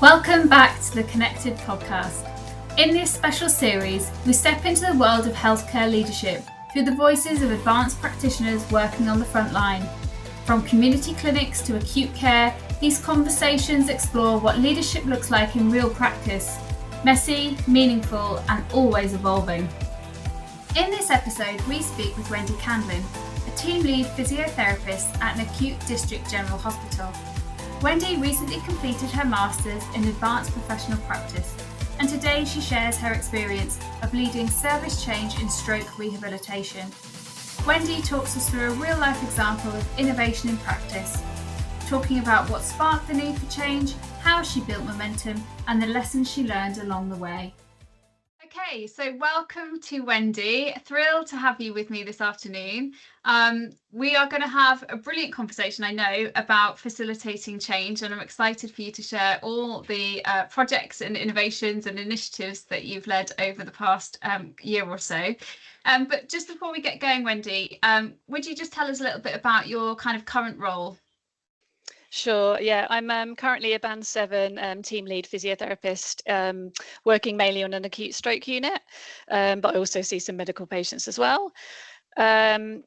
Welcome back to the Connected podcast. In this special series, we step into the world of healthcare leadership through the voices of advanced practitioners working on the front line. From community clinics to acute care, these conversations explore what leadership looks like in real practice, messy, meaningful, and always evolving. In this episode, we speak with Wendy Candlin, a Team Lead Physiotherapist at an acute district general hospital. Wendy recently completed her Masters in Advanced Professional Practice, and today she shares her experience of leading service change in stroke rehabilitation. Wendy talks us through a real-life example of innovation in practice, talking about what sparked the need for change, how she built momentum, and the lessons she learned along the way. Okay, so welcome to Wendy. Thrilled to have you with me this afternoon. We are going to have a brilliant conversation, I know, about facilitating change, and I'm excited for you to share all the projects and innovations and initiatives that you've led over the past year or so. But just before we get going, Wendy, would you just tell us a little bit about your kind of current role? Sure. Yeah, I'm currently a Band 7 Team Lead Physiotherapist, working mainly on an acute stroke unit, but I also see some medical patients as well. And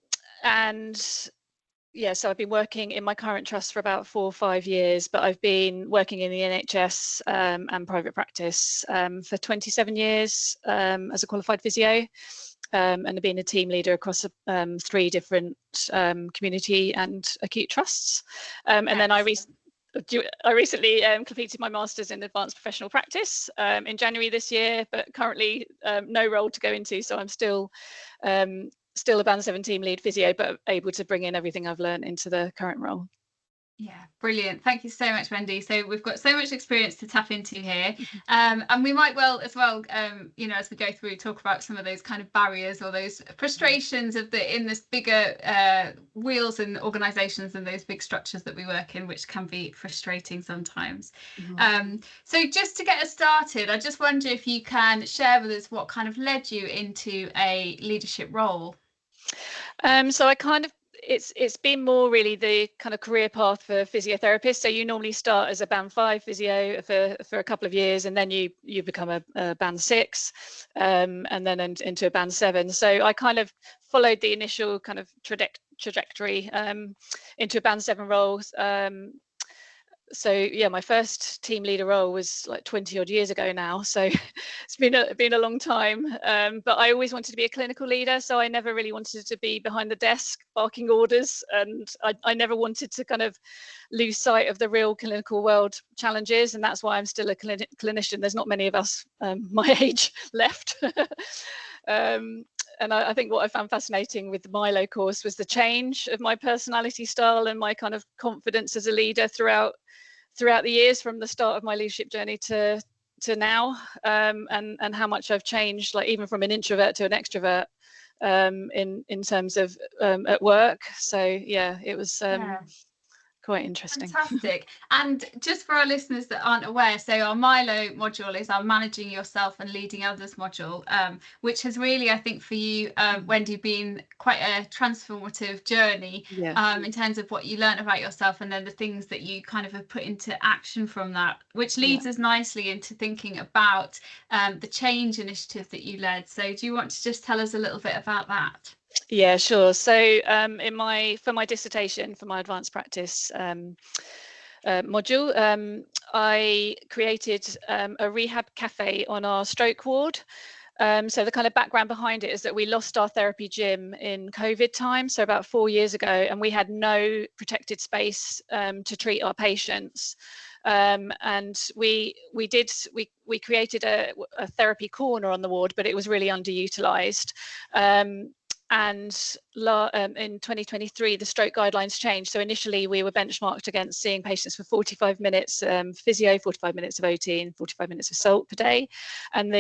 yeah, so I've been working in my current trust for about 4 or 5 years, but I've been working in the NHS and private practice for 27 years as a qualified physio. And I've been a team leader across 3 different community and acute trusts. And then I recently completed my Masters in Advanced Professional Practice in January this year, but currently no role to go into, so I'm still a Band 7 team lead physio, but able to bring in everything I've learned into the current role. Yeah, brilliant. Thank you so much, Wendy. So we've got so much experience to tap into here. And we might well as well, as we go through, talk about some of those kind of barriers or those frustrations of in this bigger wheels and organisations and those big structures that we work in, which can be frustrating sometimes. So just to get us started, I just wonder if you can share with us what kind of led you into a leadership role. So I kind of it's been more really the kind of career path for physiotherapists. So you normally start as a Band 5 physio for a couple of years, and then you become a Band 6, and then into a Band 7. So I kind of followed the initial kind of trajectory into a Band 7 role. So yeah, my first team leader role was like 20 odd years ago now, so it's been a long time, but I always wanted to be a clinical leader, so I never really wanted to be behind the desk barking orders, and I never wanted to kind of lose sight of the real clinical world challenges, and that's why I'm still a clinician. There's not many of us my age left. And I think what I found fascinating with the Milo course was the change of my personality style and my kind of confidence as a leader throughout the years, from the start of my leadership journey to now, and how much I've changed, like even from an introvert to an extrovert in terms of at work. So yeah, it was quite interesting. Fantastic. And just for our listeners that aren't aware, so our Milo module is our Managing Yourself and Leading Others module, which has really, I think for you, Wendy, been quite a transformative journey in terms of what you learned about yourself, and then the things that you kind of have put into action from that, which leads us nicely into thinking about the change initiative that you led. So do you want to just tell us a little bit about that? Yeah, sure. So for my dissertation, for my advanced practice module, I created a rehab cafe on our stroke ward. So the kind of background behind it is that we lost our therapy gym in COVID time, so about 4 years ago, and we had no protected space to treat our patients. And we created a therapy corner on the ward, but it was really underutilized. And in 2023, the stroke guidelines changed. So initially we were benchmarked against seeing patients for 45 minutes physio, 45 minutes of OT, and 45 minutes of SALT per day. And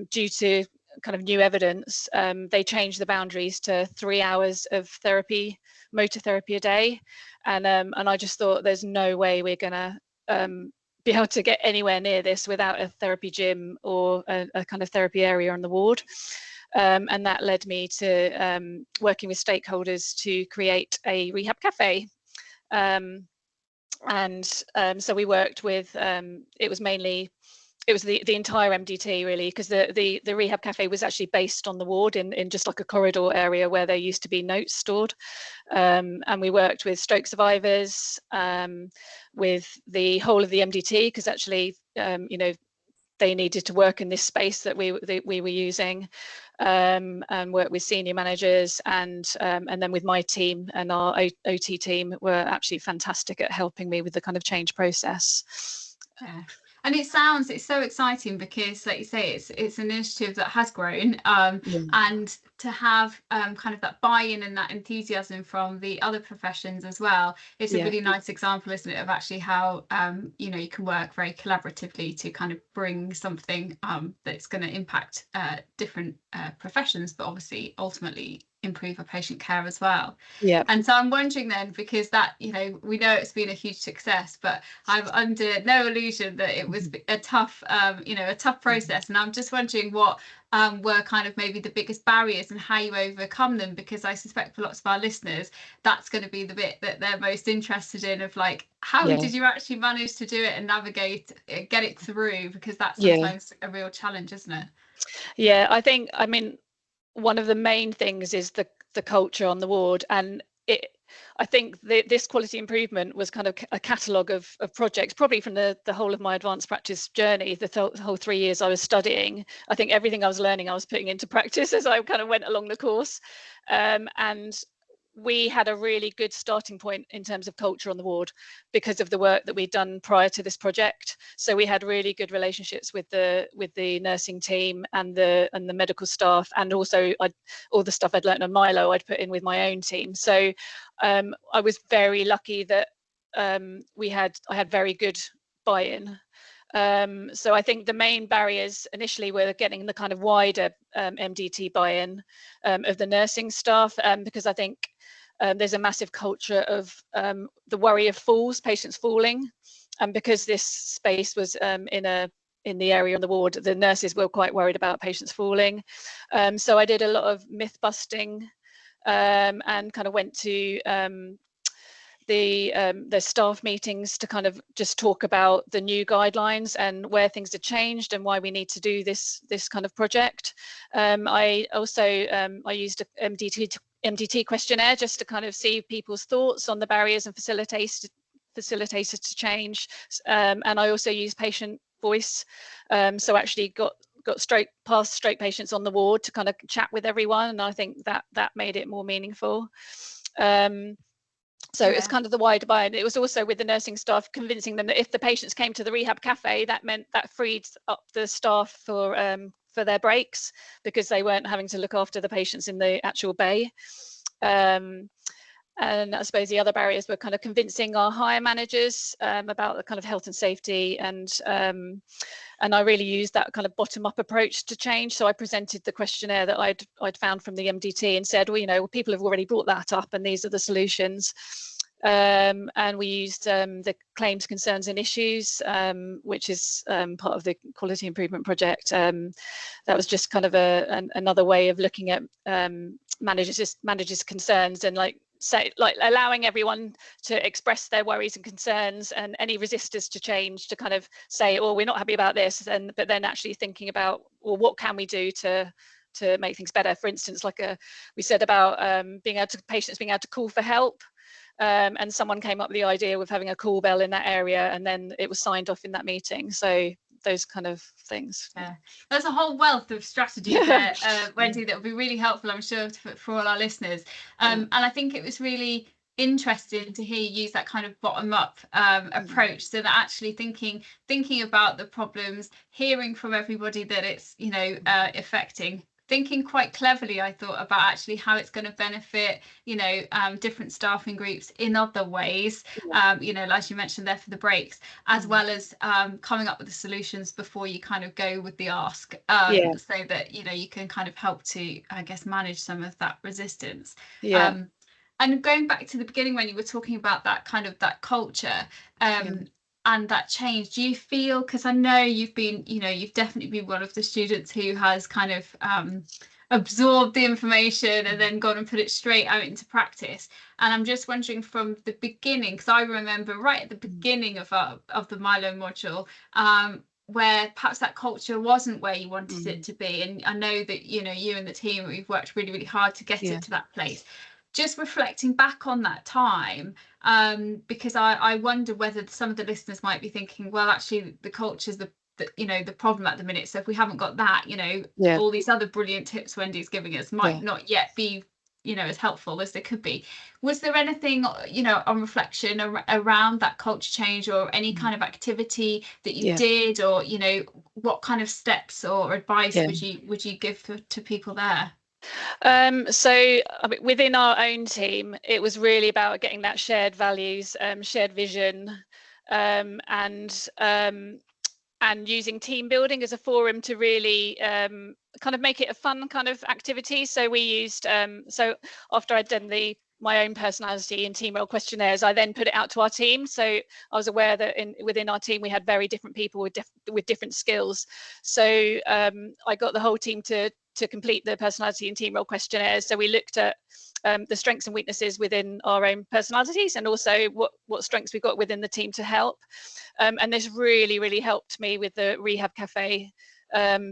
due to kind of new evidence, they changed the boundaries to 3 hours of therapy, motor therapy a day. And I just thought, there's no way we're going to be able to get anywhere near this without a therapy gym or a kind of therapy area on the ward. And that led me to working with stakeholders to create a rehab cafe. And so we worked with, it was the entire MDT really, because the rehab cafe was actually based on the ward in just like a corridor area where there used to be notes stored. And we worked with stroke survivors, with the whole of the MDT, because actually, they needed to work in this space that we were using, and work with senior managers, and then with my team, and our OT team were absolutely fantastic at helping me with the kind of change process. Yeah. And it's so exciting because, like you say, it's an initiative that has grown, and to have kind of that buy-in and that enthusiasm from the other professions as well. It's a really nice example, isn't it, of actually how you can work very collaboratively to kind of bring something that's going to impact different professions, but obviously ultimately improve our patient care as well. Yeah. And so I'm wondering then, because that, we know it's been a huge success, but I'm under no illusion that it was a tough process. And I'm just wondering what were kind of maybe the biggest barriers and how you overcome them, because I suspect for lots of our listeners, that's going to be the bit that they're most interested in, of like, how did you actually manage to do it and navigate, get it through? Because that's sometimes a real challenge, isn't it? Yeah, I mean, one of the main things is the culture on the ward, and I think this quality improvement was kind of a catalogue of projects, probably from the whole of my advanced practice journey, the whole 3 years I was studying. I think everything I was learning, I was putting into practice as I kind of went along the course. And we had a really good starting point in terms of culture on the ward because of the work that we'd done prior to this project. So we had really good relationships with the nursing team and the medical staff, and also all the stuff I'd learned on Milo I'd put in with my own team. So I was very lucky that I had very good buy-in. So I think the main barriers initially were getting the kind of wider MDT buy-in of the nursing staff, because I think there's a massive culture of the worry of patients falling, and because this space was in the area on the ward, the nurses were quite worried about patients falling. So I did a lot of myth busting, and kind of went to the staff meetings to kind of just talk about the new guidelines and where things had changed and why we need to do this kind of project. I also I used a MDT questionnaire just to kind of see people's thoughts on the barriers and facilitated to change. And I also used patient voice, so actually got past stroke patients on the ward to kind of chat with everyone, and I think that made it more meaningful. So it's kind of the wider buy-in. It was also with the nursing staff, convincing them that if the patients came to the rehab cafe, that meant that freed up the staff for their breaks, because they weren't having to look after the patients in the actual bay. And I suppose the other barriers were kind of convincing our higher managers about the kind of health and safety, and I really used that kind of bottom-up approach to change. So I presented the questionnaire that I'd found from the MDT and said, well, people have already brought that up, and these are the solutions. And we used the claims, concerns and issues, which is part of the quality improvement project. That was just kind of another way of looking at managers' concerns, and allowing everyone to express their worries and concerns, and any resistors to change to kind of say, oh, we're not happy about this, but then actually thinking about, well, what can we do to make things better? For instance, we said about patients being able to call for help, and someone came up with the idea of having a call bell in that area, and then it was signed off in that meeting. So those kind of things. Yeah, there's a whole wealth of strategies there, Wendy, that will be really helpful, I'm sure, for all our listeners. And I think it was really interesting to hear you use that kind of bottom-up approach, so that actually thinking about the problems, hearing from everybody that it's affecting, thinking quite cleverly, I thought, about actually how it's going to benefit different staffing groups in other ways, like you mentioned there for the breaks, as well as coming up with the solutions before you kind of go with the ask, so that you can kind of help to, I guess, manage some of that resistance. And going back to the beginning when you were talking about that kind of that culture and that change, do you feel, because I know you've definitely been one of the students who has kind of absorbed the information and then gone and put it straight out into practice. And I'm just wondering from the beginning, because I remember right at the beginning of the Milo module, where perhaps that culture wasn't where you wanted it to be. And I know that, you know, you and the team, we've worked really, really hard to get it to that place. Just reflecting back on that time, because I wonder whether some of the listeners might be thinking, well, actually, the culture's the you know, the problem at the minute. So if we haven't got that, you know, all these other brilliant tips Wendy's giving us might not yet be, you know, as helpful as they could be. Was there anything, you know, on reflection around that culture change, or any kind of activity that you did, or, you know, what kind of steps or advice would you give to people there? So I mean, within our own team, it was really about getting that shared values, shared vision, and using team building as a forum to really kind of make it a fun kind of activity. So we used, so after I'd done my own personality and team role questionnaires, I then put it out to our team. So I was aware that within our team we had very different people with different skills. So I got the whole team to complete the personality and team role questionnaires. So we looked at the strengths and weaknesses within our own personalities, and also what strengths we got within the team to help. And this really, really helped me with the Rehab Cafe,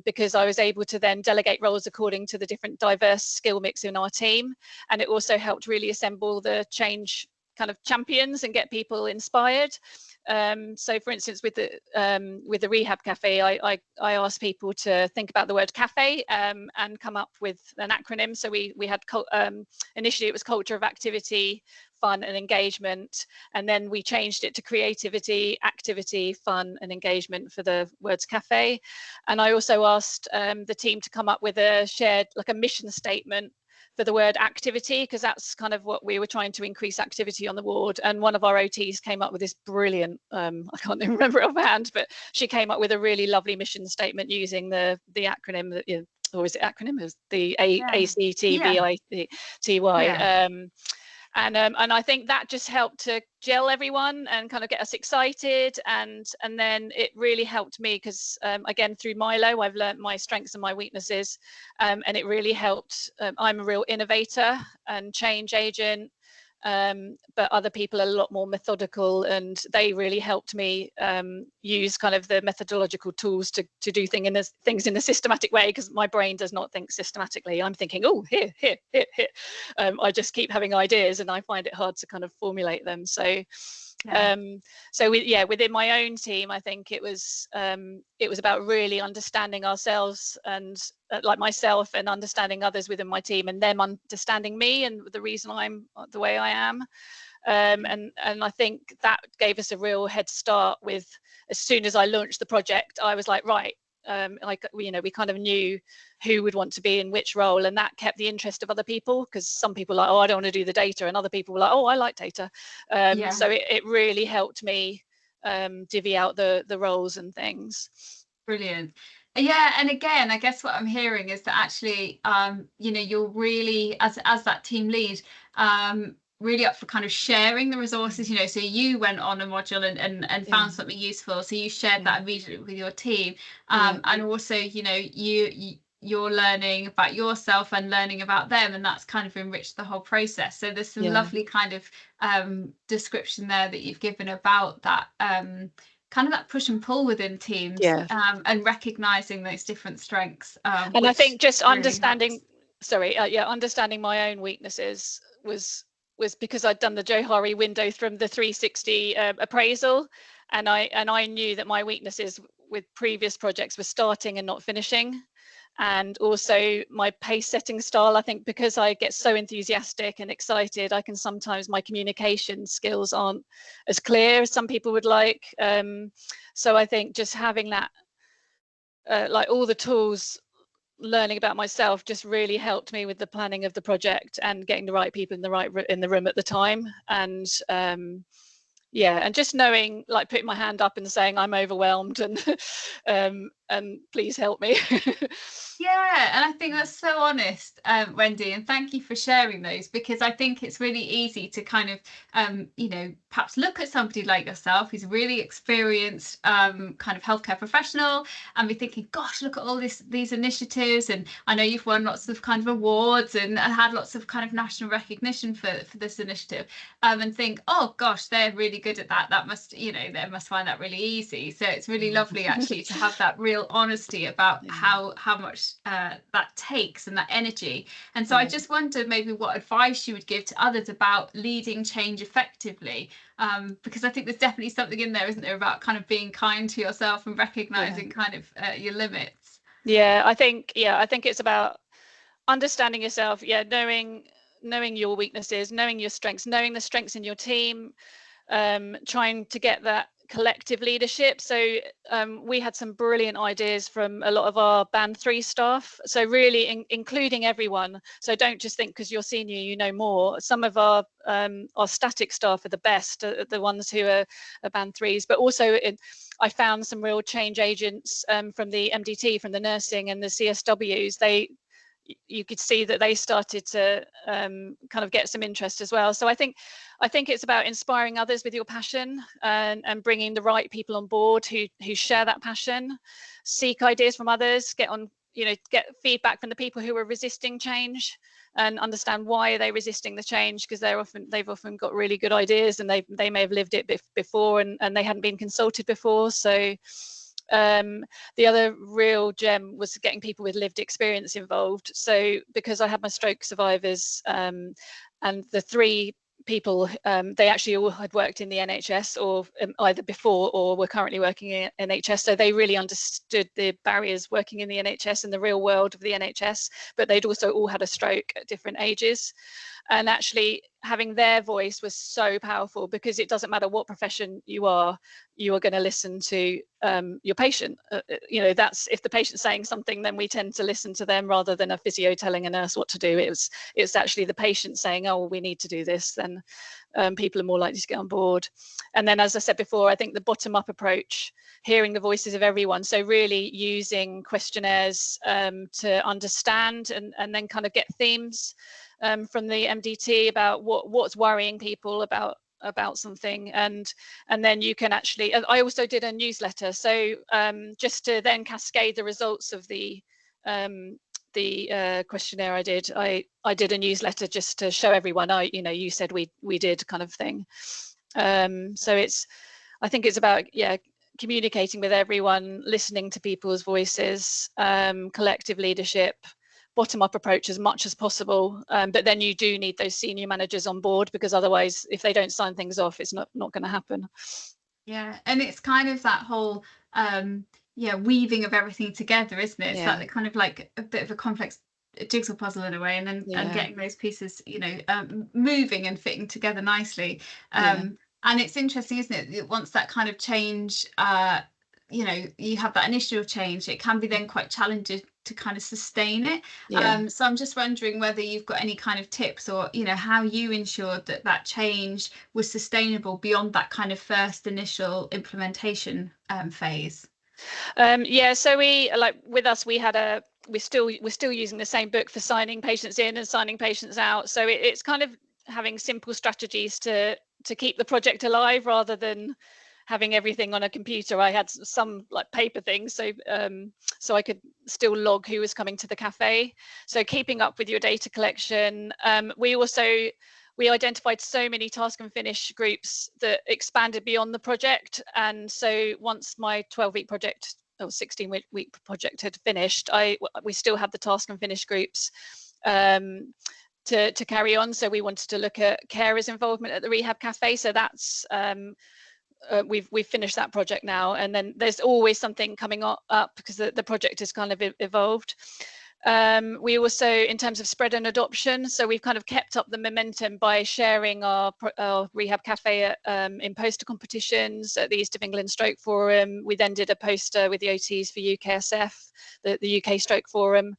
because I was able to then delegate roles according to the different diverse skill mix in our team. And it also helped really assemble the change kind of champions and get people inspired. So for instance, with the Rehab Cafe, I asked people to think about the word cafe and come up with an acronym. So we had initially it was culture of activity, fun and engagement, and then we changed it to creativity, activity, fun and engagement for the words cafe. And I also asked the team to come up with a shared, like a mission statement for the word activity, because that's kind of what we were trying to increase activity on the ward. And one of our OTs came up with this brilliant, I can't even remember it offhand, but she came up with a really lovely mission statement using the acronym that, you know, or is it acronym? Is the ACTVITY? And I think that just helped to gel everyone and kind of get us excited. And then it really helped me because, again, through Milo, I've learned my strengths and my weaknesses. And it really helped. I'm a real innovator and change agent. But other people are a lot more methodical, and they really helped me use kind of the methodological tools to do things in a systematic way, because my brain does not think systematically. I'm thinking, oh, here. I just keep having ideas, and I find it hard to kind of formulate them. So within my own team, I think it was about really understanding ourselves and like myself, and understanding others within my team, and them understanding me and the reason I'm the way I am. And I think that gave us a real head start. With as soon as I launched the project, I was like, right, we kind of knew who would want to be in which role, and that kept the interest of other people, because some people are like, oh, I don't want to do the data, and other people were like, oh, I like data. So it really helped me divvy out the roles and things. Brilliant. Yeah, and again, I guess what I'm hearing is that actually, you know, you're really, as that team lead, really up for kind of sharing the resources, you know. So you went on a module and found something useful, so you shared that immediately with your team. And also, you know, you're learning about yourself and learning about them, and that's kind of enriched the whole process. So there's some lovely kind of description there that you've given about that kind of that push and pull within teams, and recognizing those different strengths. And I think just really understanding my own weaknesses was because I'd done the Johari window from the 360 appraisal, and I knew that my weaknesses with previous projects were starting and not finishing. And also my pace setting style, I think because I get so enthusiastic and excited, I can sometimes, my communication skills aren't as clear as some people would like. So I think just having that, like all the tools, learning about myself just really helped me with the planning of the project and getting the right people in the room at the time. And and just knowing, like putting my hand up and saying I'm overwhelmed and please help me. Yeah, and I think that's so honest, Wendy, and thank you for sharing those, because I think it's really easy to kind of, perhaps look at somebody like yourself who's a really experienced kind of healthcare professional and be thinking, gosh, look at all these initiatives, and I know you've won lots of kind of awards and had lots of kind of national recognition for this initiative, and think, oh gosh, they're really good at that. That must, they must find that really easy. So it's really lovely actually to have that real honesty about Yeah. how much that takes and that energy. And so I Yeah. just wondered maybe what advice you would give to others about leading change effectively. Because I think there's definitely something in there, isn't there, about kind of being kind to yourself and Yeah. recognizing kind of your limits. Yeah, I think it's about understanding yourself, knowing your weaknesses, knowing your strengths, knowing the strengths in your team, trying to get that collective leadership. So we had some brilliant ideas from a lot of our band 3 staff, so really including everyone. So don't just think because you're senior you know more. Some of our static staff are the best, the ones who are band 3s, but also I found some real change agents from the MDT, from the nursing and the CSWs. You could see that they started to kind of get some interest as well. So I think it's about inspiring others with your passion, and bringing the right people on board who share that passion. Seek ideas from others, get feedback from the people who are resisting change, and understand why are they resisting the change, because they've often got really good ideas, and they may have lived it before, and they hadn't been consulted before. So the other real gem was getting people with lived experience involved. So because I had my stroke survivors, and the 3 people, they actually all had worked in the NHS, or either before or were currently working in NHS, so they really understood the barriers working in the NHS and the real world of the NHS, but they'd also all had a stroke at different ages. And actually having their voice was so powerful, because it doesn't matter what profession you are going to listen to your patient. That's, if the patient's saying something, then we tend to listen to them rather than a physio telling a nurse what to do. It's actually the patient saying, oh, we need to do this, then people are more likely to get on board. And then, as I said before, I think the bottom up approach, hearing the voices of everyone, so really using questionnaires to understand and then kind of get themes from the MDT about what's worrying people about something, and then you can actually, I also did a newsletter, so just to then cascade the results of the questionnaire I did a newsletter just to show everyone, you said we did, kind of thing. So I think it's about communicating with everyone, listening to people's voices, collective leadership, bottom-up approach as much as possible, but then you do need those senior managers on board, because otherwise, if they don't sign things off, it's not going to happen. Yeah, and it's kind of that whole weaving of everything together, isn't it? It's that kind of like a bit of a complex jigsaw puzzle in a way, and then and getting those pieces, moving and fitting together nicely. And it's interesting, isn't it? Once that kind of change, you have that initial change, it can be then quite challenging to kind of sustain it. So I'm just wondering whether you've got any kind of tips, or how you ensured that change was sustainable beyond that kind of first initial implementation phase. So with us, we're still using the same book for signing patients in and signing patients out. So it's kind of having simple strategies to keep the project alive, rather than having everything on a computer. I had some like paper things, so I could still log who was coming to the cafe. So keeping up with your data collection. We identified so many task and finish groups that expanded beyond the project. And so once my 12-week project, or 16-week project had finished, we still had the task and finish groups to carry on. So we wanted to look at carers' involvement at the rehab cafe. So that's we've finished that project now, and then there's always something coming up because the project has kind of evolved. We also, in terms of spread and adoption, so we've kind of kept up the momentum by sharing our rehab cafe in poster competitions at the East of England Stroke Forum. We then did a poster with the OTs for UKSF, the UK Stroke Forum.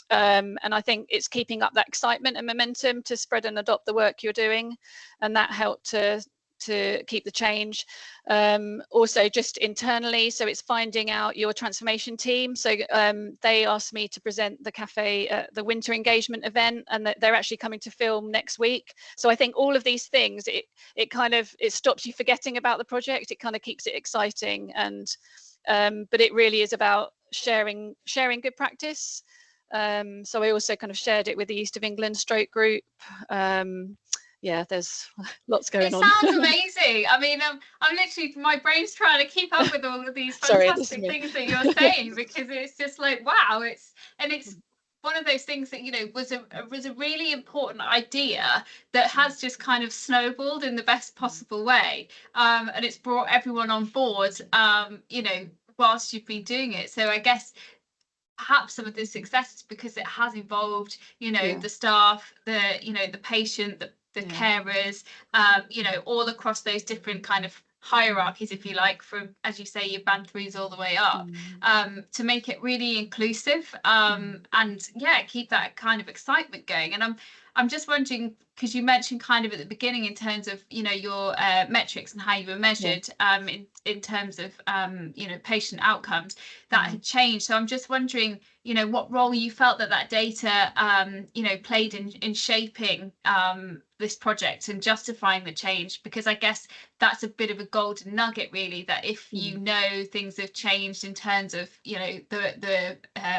And I think it's keeping up that excitement and momentum to spread and adopt the work you're doing, and that helped to to keep the change. Also just internally, so it's finding out your transformation team. So they asked me to present the cafe at the winter engagement event, and that they're actually coming to film next week. So I think all of these things, it stops you forgetting about the project. It kind of keeps it exciting, and but it really is about sharing good practice. So I also kind of shared it with the East of England stroke group. Yeah, there's lots going on. It sounds amazing. I mean, I'm literally, my brain's trying to keep up with all of these fantastic things that you're saying, because it's just like, wow, it's one of those things that, you know, was a really important idea that has just kind of snowballed in the best possible way, and it's brought everyone on board, you know, whilst you've been doing it. So I guess perhaps some of the success is because it has involved, you know, the staff, the, you know, the patient, the carers, you know, all across those different kind of hierarchies, if you like, from, as you say, your band threes all the way up, to make it really inclusive, and yeah, keep that kind of excitement going. And I'm just wondering, because you mentioned kind of at the beginning in terms of, you know, your metrics and how you were measured, in terms of, you know, patient outcomes that had changed. So I'm just wondering, you know, what role you felt that data, you know, played in shaping this project and justifying the change, because I guess that's a bit of a golden nugget, really, that if you know things have changed in terms of, you know, the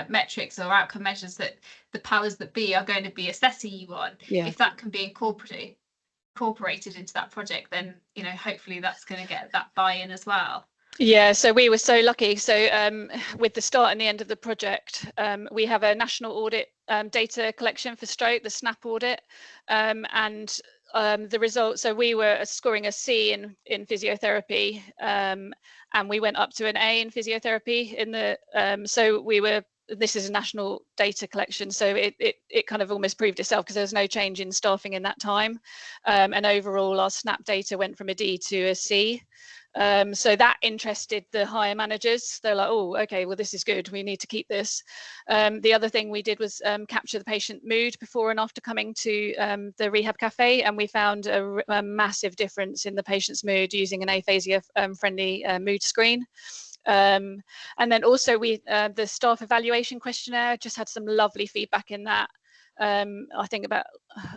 metrics or outcome measures that the powers that be are going to be assessing you on, if that can be incorporated into that project, then, you know, hopefully that's going to get that buy-in as well. Yeah, so we were so lucky. So with the start and the end of the project, we have a national audit data collection for stroke, the SNAP audit, and the results. So we were scoring a C in physiotherapy, and we went up to an A in physiotherapy in the. So we were. This is a national data collection, so it kind of almost proved itself, because there was no change in staffing in that time, and overall our SNAP data went from a D to a C. So that interested the higher managers. They're like, oh, okay, well, this is good. We need to keep this. The other thing we did was capture the patient mood before and after coming to the rehab cafe, and we found a massive difference in the patient's mood using an aphasia friendly mood screen. And then also the staff evaluation questionnaire just had some lovely feedback in that. I think about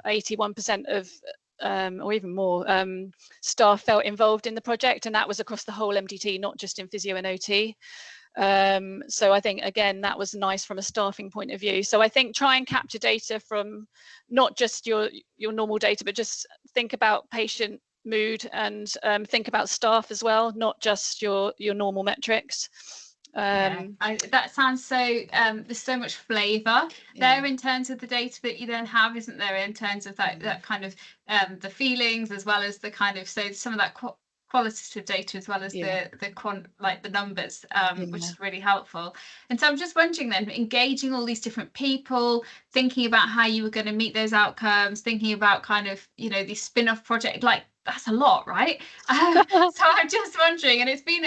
81% of or even more staff felt involved in the project, and that was across the whole MDT, not just in physio and OT. So I think, again, that was nice from a staffing point of view. So I think try and capture data from not just your normal data, but just think about patient mood and think about staff as well, not just your normal metrics. That sounds so, there's so much flavour there in terms of the data that you then have, isn't there, in terms of that kind of the feelings, as well as the kind of, so some of that qualitative data, as well as the numbers, which is really helpful. And so I'm just wondering then, engaging all these different people, thinking about how you were going to meet those outcomes, thinking about kind of, you know, these spin-off project, like, that's a lot, right? So I'm just wondering, and it's been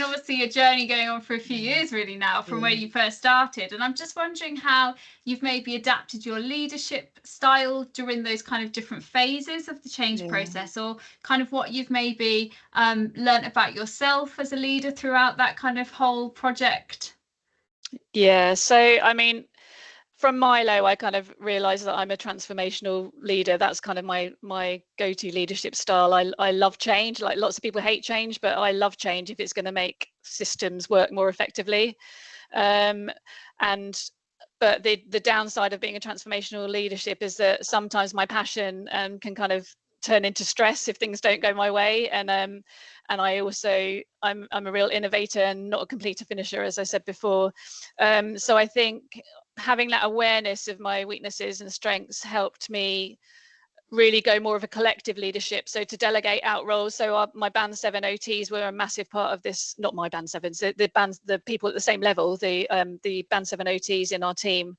obviously a journey going on for a few years really now, from where you first started, and I'm just wondering how you've maybe adapted your leadership style during those kind of different phases of the change process, or kind of what you've maybe learned about yourself as a leader throughout that kind of whole project. Yeah, so I mean, from Milo, I kind of realized that I'm a transformational leader. That's kind of my go-to leadership style. I love change. Like, lots of people hate change, but I love change if it's going to make systems work more effectively. But the downside of being a transformational leadership is that sometimes my passion can kind of turn into stress if things don't go my way. And I also, I'm a real innovator and not a completer finisher, as I said before. So I think having that awareness of my weaknesses and strengths helped me really go more of a collective leadership, so to delegate out roles. So my band 7 OTs were a massive part of this. Not my band 7s, the people at the same level, the band 7 OTs in our team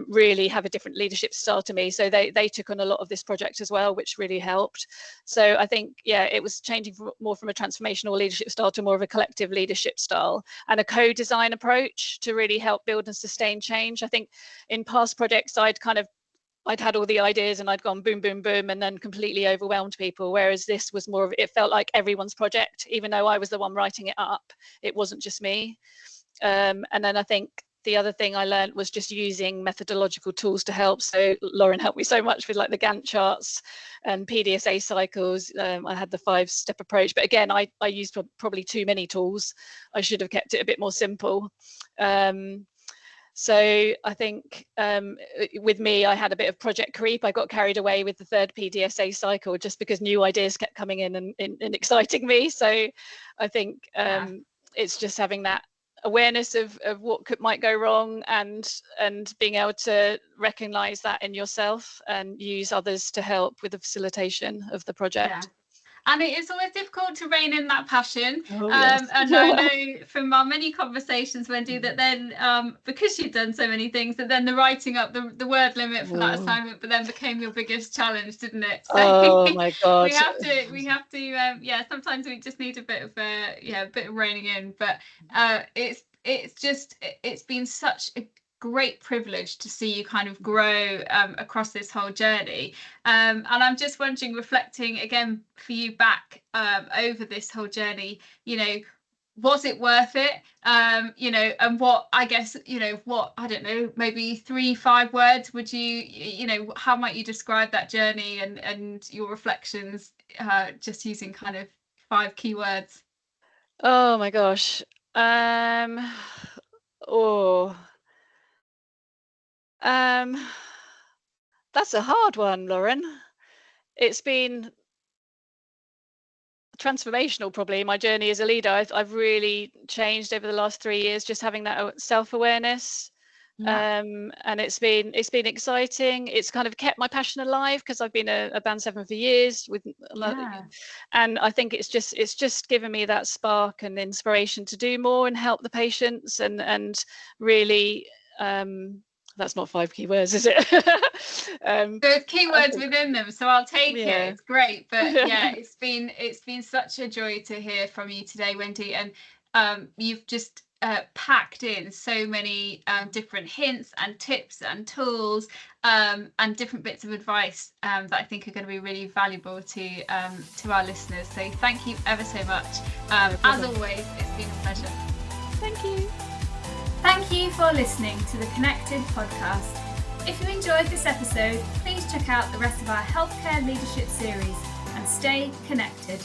really have a different leadership style to me, so they took on a lot of this project as well, which really helped. So I think, yeah, it was changing more from a transformational leadership style to more of a collective leadership style, and a co-design approach to really help build and sustain change. I think in past projects I'd kind of I'd had all the ideas and I'd gone boom, boom, boom, and then completely overwhelmed people. Whereas this was more of, it felt like everyone's project, even though I was the one writing it up. It wasn't just me. And then I think the other thing I learned was just using methodological tools to help. So Lauren helped me so much with like the Gantt charts and PDSA cycles. I had the 5-step approach, but again, I used probably too many tools. I should have kept it a bit more simple. So I think with me, I had a bit of project creep. I got carried away with the 3rd PDSA cycle just because new ideas kept coming in and exciting me. So I think it's just having that awareness of what might go wrong and being able to recognize that in yourself and use others to help with the facilitation of the project. Yeah. And it is always difficult to rein in that passion. Yes. And I know from our many conversations, Wendy, that then because you'd done so many things, that then the writing up the word limit for that assignment, but then became your biggest challenge, didn't it? So oh my God. we have to sometimes we just need a bit of a bit of reining in. But it's been such a great privilege to see you kind of grow across this whole journey, and I'm just wondering, reflecting again for you back over this whole journey, was it worth it? And what, I guess, what, I don't know, maybe 3-5 words would you how might you describe that journey and your reflections, just using kind of 5 keywords? Oh my gosh. That's a hard one, Lauren. It's been transformational, probably, my journey as a leader. I've really changed over the last 3 years, just having that self-awareness. And it's been exciting. It's kind of kept my passion alive because I've been a band 7 for years and I think it's just given me that spark and inspiration to do more and help the patients and really that's not 5 keywords, is it? There's keywords within them, so I'll take it. It's great, but it's been such a joy to hear from you today, Wendy, and you've just packed in so many different hints and tips and tools and different bits of advice that I think are going to be really valuable to our listeners. So thank you ever so much. As always, it's been a pleasure. Thank you. Thank you for listening to the Connected podcast. If you enjoyed this episode, please check out the rest of our healthcare leadership series and stay connected.